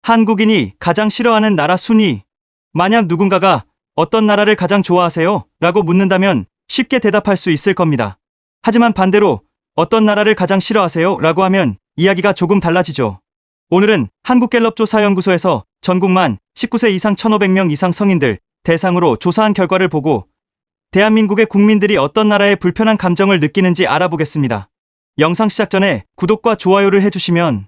한국인이 가장 싫어하는 나라 순위. 만약 누군가가 어떤 나라를 가장 좋아하세요? 라고 묻는다면 쉽게 대답할 수 있을 겁니다. 하지만 반대로 어떤 나라를 가장 싫어하세요? 라고 하면 이야기가 조금 달라지죠. 오늘은 한국갤럽조사연구소에서 전국만 19세 이상 1,500명 이상 성인들 대상으로 조사한 결과를 보고 대한민국의 국민들이 어떤 나라에 불편한 감정을 느끼는지 알아보겠습니다. 영상 시작 전에 구독과 좋아요를 해주시면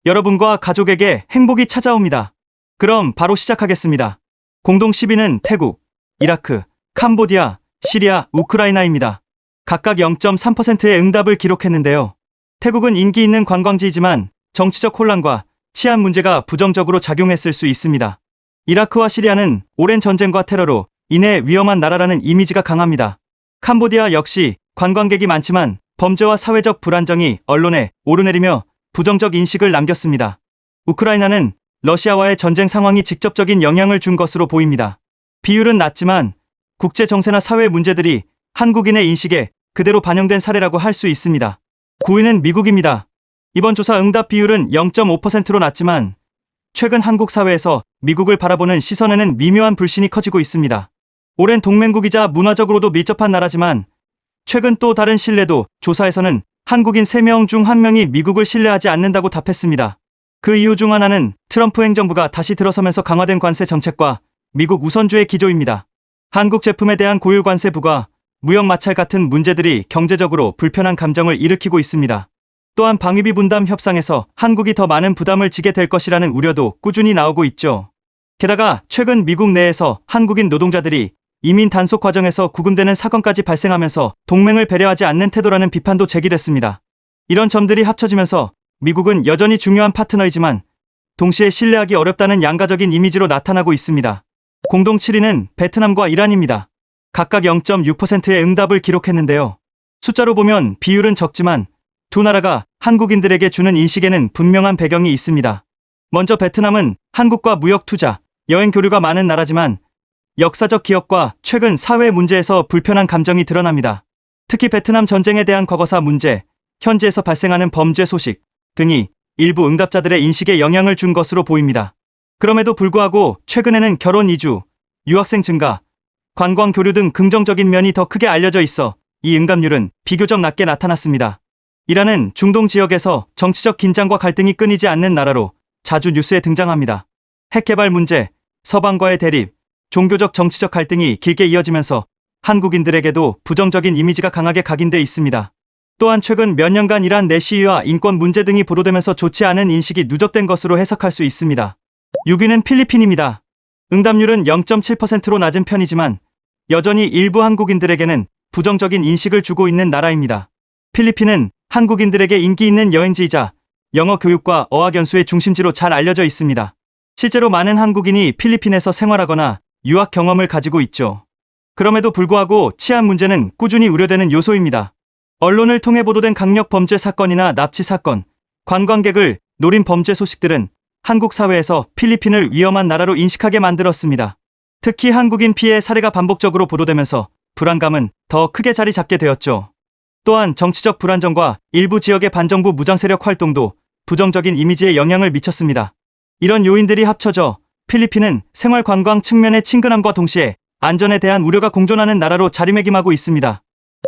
여러분과 가족에게 행복이 찾아옵니다. 그럼 바로 시작하겠습니다. 공동 10위는 태국, 이라크, 캄보디아, 시리아, 우크라이나입니다. 각각 0.3%의 응답을 기록했는데요. 태국은 인기 있는 관광지이지만 정치적 혼란과 치안 문제가 부정적으로 작용했을 수 있습니다. 이라크와 시리아는 오랜 전쟁과 테러로 인해 위험한 나라라는 이미지가 강합니다. 캄보디아 역시 관광객이 많지만 범죄와 사회적 불안정이 언론에 오르내리며 부정적 인식을 남겼습니다. 우크라이나는 러시아와의 전쟁 상황이 직접적인 영향을 준 것으로 보입니다. 비율은 낮지만 국제 정세나 사회 문제들이 한국인의 인식에 그대로 반영된 사례라고 할 수 있습니다. 9위는 미국입니다. 이번 조사 응답 비율은 0.5%로 낮지만 최근 한국 사회에서 미국을 바라보는 시선에는 미묘한 불신이 커지고 있습니다. 오랜 동맹국이자 문화적으로도 밀접한 나라지만 최근 또 다른 신뢰도 조사에서는 한국인 3명 중 1명이 미국을 신뢰하지 않는다고 답했습니다. 그 이유 중 하나는 트럼프 행정부가 다시 들어서면서 강화된 관세 정책과 미국 우선주의 기조입니다. 한국 제품에 대한 고율 관세 부과, 무역 마찰 같은 문제들이 경제적으로 불편한 감정을 일으키고 있습니다. 또한 방위비 분담 협상에서 한국이 더 많은 부담을 지게 될 것이라는 우려도 꾸준히 나오고 있죠. 게다가 최근 미국 내에서 한국인 노동자들이 이민 단속 과정에서 구금되는 사건까지 발생하면서 동맹을 배려하지 않는 태도라는 비판도 제기됐습니다. 이런 점들이 합쳐지면서 미국은 여전히 중요한 파트너이지만 동시에 신뢰하기 어렵다는 양가적인 이미지로 나타나고 있습니다. 공동 7위는 베트남과 이란입니다. 각각 0.6%의 응답을 기록했는데요. 숫자로 보면 비율은 적지만 두 나라가 한국인들에게 주는 인식에는 분명한 배경이 있습니다. 먼저 베트남은 한국과 무역 투자, 여행 교류가 많은 나라지만 역사적 기억과 최근 사회 문제에서 불편한 감정이 드러납니다. 특히 베트남 전쟁에 대한 과거사 문제, 현지에서 발생하는 범죄 소식 등이 일부 응답자들의 인식에 영향을 준 것으로 보입니다. 그럼에도 불구하고 최근에는 결혼 이주, 유학생 증가, 관광 교류 등 긍정적인 면이 더 크게 알려져 있어 이 응답률은 비교적 낮게 나타났습니다. 이란은 중동 지역에서 정치적 긴장과 갈등이 끊이지 않는 나라로 자주 뉴스에 등장합니다. 핵 개발 문제, 서방과의 대립, 종교적 정치적 갈등이 길게 이어지면서 한국인들에게도 부정적인 이미지가 강하게 각인돼 있습니다. 또한 최근 몇 년간 이란 내 시위와 인권 문제 등이 보도되면서 좋지 않은 인식이 누적된 것으로 해석할 수 있습니다. 6위는 필리핀입니다. 응답률은 0.7%로 낮은 편이지만 여전히 일부 한국인들에게는 부정적인 인식을 주고 있는 나라입니다. 필리핀은 한국인들에게 인기 있는 여행지이자 영어 교육과 어학 연수의 중심지로 잘 알려져 있습니다. 실제로 많은 한국인이 필리핀에서 생활하거나 유학 경험을 가지고 있죠. 그럼에도 불구하고 치안 문제는 꾸준히 우려되는 요소입니다. 언론을 통해 보도된 강력 범죄 사건이나 납치 사건, 관광객을 노린 범죄 소식들은 한국 사회에서 필리핀을 위험한 나라로 인식하게 만들었습니다. 특히 한국인 피해 사례가 반복적으로 보도되면서 불안감은 더 크게 자리 잡게 되었죠. 또한 정치적 불안정과 일부 지역의 반정부 무장 세력 활동도 부정적인 이미지에 영향을 미쳤습니다. 이런 요인들이 합쳐져 필리핀은 생활 관광 측면의 친근함과 동시에 안전에 대한 우려가 공존하는 나라로 자리매김하고 있습니다.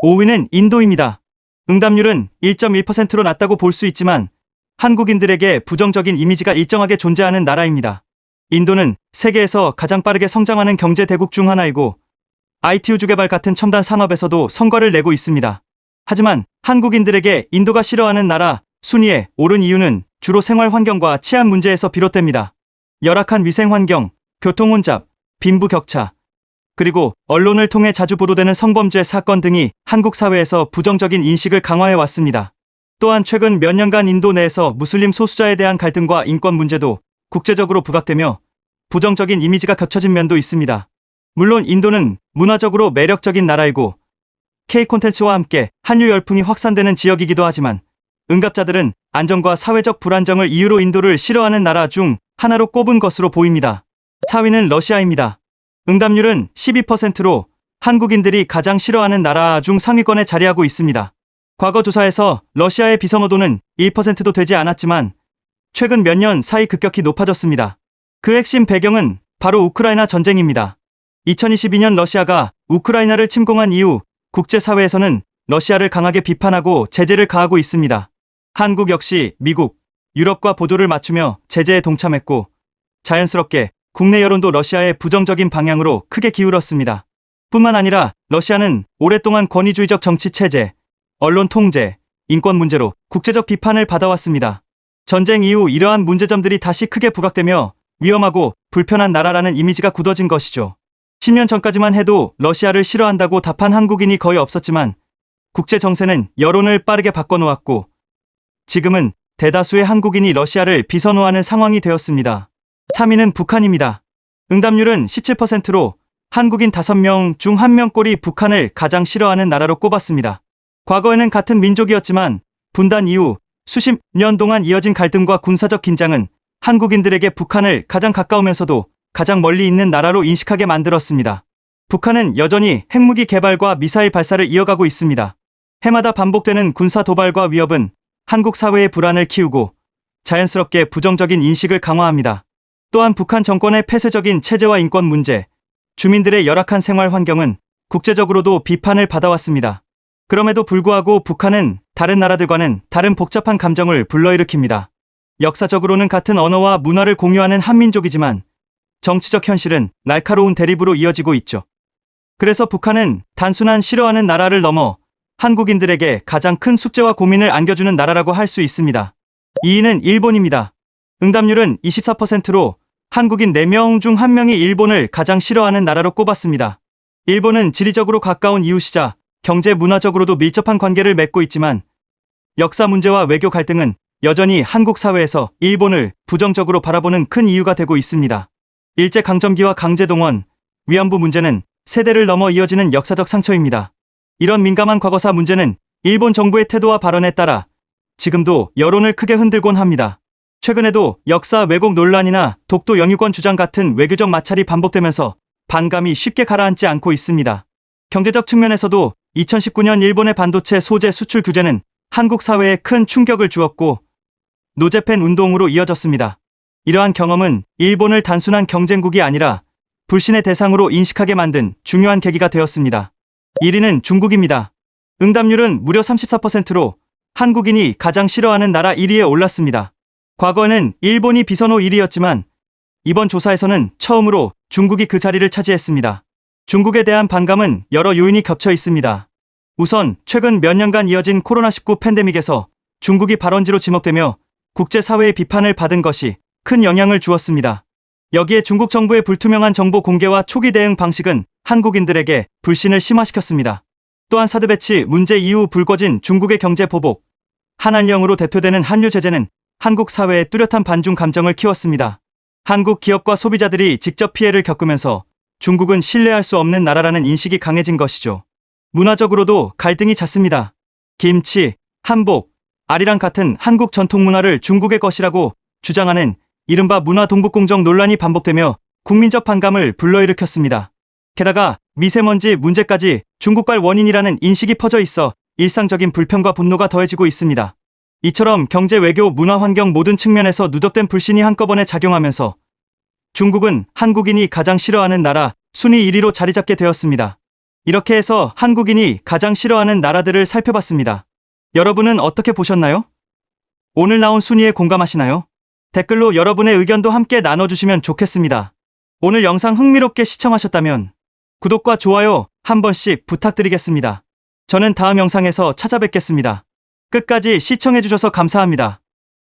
5위는 인도입니다. 응답률은 1.1%로 낮다고 볼 수 있지만 한국인들에게 부정적인 이미지가 일정하게 존재하는 나라입니다. 인도는 세계에서 가장 빠르게 성장하는 경제 대국 중 하나이고 IT 우주 개발 같은 첨단 산업에서도 성과를 내고 있습니다. 하지만 한국인들에게 인도가 싫어하는 나라 순위에 오른 이유는 주로 생활 환경과 치안 문제에서 비롯됩니다. 열악한 위생 환경, 교통 혼잡, 빈부격차, 그리고 언론을 통해 자주 보도되는 성범죄 사건 등이 한국 사회에서 부정적인 인식을 강화해 왔습니다. 또한 최근 몇 년간 인도 내에서 무슬림 소수자에 대한 갈등과 인권 문제도 국제적으로 부각되며 부정적인 이미지가 겹쳐진 면도 있습니다. 물론 인도는 문화적으로 매력적인 나라이고 K 콘텐츠와 함께 한류 열풍이 확산되는 지역이기도 하지만 응답자들은 안전과 사회적 불안정을 이유로 인도를 싫어하는 나라 중 하나로 꼽은 것으로 보입니다. 4위는 러시아입니다. 응답률은 12%로 한국인들이 가장 싫어하는 나라 중 상위권에 자리하고 있습니다. 과거 조사에서 러시아의 비선호도는 1%도 되지 않았지만 최근 몇 년 사이 급격히 높아졌습니다. 그 핵심 배경은 바로 우크라이나 전쟁입니다. 2022년 러시아가 우크라이나를 침공한 이후 국제사회에서는 러시아를 강하게 비판하고 제재를 가하고 있습니다. 한국 역시 미국, 유럽과 보조를 맞추며 제재에 동참했고 자연스럽게 국내 여론도 러시아의 부정적인 방향으로 크게 기울었습니다. 뿐만 아니라 러시아는 오랫동안 권위주의적 정치 체제, 언론 통제, 인권 문제로 국제적 비판을 받아왔습니다. 전쟁 이후 이러한 문제점들이 다시 크게 부각되며 위험하고 불편한 나라라는 이미지가 굳어진 것이죠. 10년 전까지만 해도 러시아를 싫어한다고 답한 한국인이 거의 없었지만 국제 정세는 여론을 빠르게 바꿔놓았고 지금은 대다수의 한국인이 러시아를 비선호하는 상황이 되었습니다. 3위는 북한입니다. 응답률은 17%로 한국인 5명 중 1명꼴이 북한을 가장 싫어하는 나라로 꼽았습니다. 과거에는 같은 민족이었지만 분단 이후 수십 년 동안 이어진 갈등과 군사적 긴장은 한국인들에게 북한을 가장 가까우면서도 가장 멀리 있는 나라로 인식하게 만들었습니다. 북한은 여전히 핵무기 개발과 미사일 발사를 이어가고 있습니다. 해마다 반복되는 군사 도발과 위협은 한국 사회의 불안을 키우고 자연스럽게 부정적인 인식을 강화합니다. 또한 북한 정권의 폐쇄적인 체제와 인권 문제, 주민들의 열악한 생활 환경은 국제적으로도 비판을 받아왔습니다. 그럼에도 불구하고 북한은 다른 나라들과는 다른 복잡한 감정을 불러일으킵니다. 역사적으로는 같은 언어와 문화를 공유하는 한민족이지만 정치적 현실은 날카로운 대립으로 이어지고 있죠. 그래서 북한은 단순한 싫어하는 나라를 넘어 한국인들에게 가장 큰 숙제와 고민을 안겨주는 나라라고 할 수 있습니다. 2위는 일본입니다. 응답률은 24%로 한국인 4명 중 1명이 일본을 가장 싫어하는 나라로 꼽았습니다. 일본은 지리적으로 가까운 이웃이자 경제 문화적으로도 밀접한 관계를 맺고 있지만 역사 문제와 외교 갈등은 여전히 한국 사회에서 일본을 부정적으로 바라보는 큰 이유가 되고 있습니다. 일제강점기와 강제동원, 위안부 문제는 세대를 넘어 이어지는 역사적 상처입니다. 이런 민감한 과거사 문제는 일본 정부의 태도와 발언에 따라 지금도 여론을 크게 흔들곤 합니다. 최근에도 역사 왜곡 논란이나 독도 영유권 주장 같은 외교적 마찰이 반복되면서 반감이 쉽게 가라앉지 않고 있습니다. 경제적 측면에서도 2019년 일본의 반도체 소재 수출 규제는 한국 사회에 큰 충격을 주었고 노재팬 운동으로 이어졌습니다. 이러한 경험은 일본을 단순한 경쟁국이 아니라 불신의 대상으로 인식하게 만든 중요한 계기가 되었습니다. 1위는 중국입니다. 응답률은 무려 34%로 한국인이 가장 싫어하는 나라 1위에 올랐습니다. 과거에는 일본이 비선호 1위였지만 이번 조사에서는 처음으로 중국이 그 자리를 차지했습니다. 중국에 대한 반감은 여러 요인이 겹쳐 있습니다. 우선 최근 몇 년간 이어진 코로나19 팬데믹에서 중국이 발원지로 지목되며 국제사회의 비판을 받은 것이 큰 영향을 주었습니다. 여기에 중국 정부의 불투명한 정보 공개와 초기 대응 방식은 한국인들에게 불신을 심화시켰습니다. 또한 사드 배치 문제 이후 불거진 중국의 경제 보복, 한한령으로 대표되는 한류 제재는 한국 사회에 뚜렷한 반중 감정을 키웠습니다. 한국 기업과 소비자들이 직접 피해를 겪으면서 중국은 신뢰할 수 없는 나라라는 인식이 강해진 것이죠. 문화적으로도 갈등이 잦습니다. 김치, 한복, 아리랑 같은 한국 전통 문화를 중국의 것이라고 주장하는 이른바 문화 동북공정 논란이 반복되며 국민적 반감을 불러일으켰습니다. 게다가 미세먼지 문제까지 중국발 원인이라는 인식이 퍼져 있어 일상적인 불평과 분노가 더해지고 있습니다. 이처럼 경제, 외교, 문화, 환경 모든 측면에서 누적된 불신이 한꺼번에 작용하면서 중국은 한국인이 가장 싫어하는 나라 순위 1위로 자리 잡게 되었습니다. 이렇게 해서 한국인이 가장 싫어하는 나라들을 살펴봤습니다. 여러분은 어떻게 보셨나요? 오늘 나온 순위에 공감하시나요? 댓글로 여러분의 의견도 함께 나눠주시면 좋겠습니다. 오늘 영상 흥미롭게 시청하셨다면 구독과 좋아요 한 번씩 부탁드리겠습니다. 저는 다음 영상에서 찾아뵙겠습니다. 끝까지 시청해주셔서 감사합니다.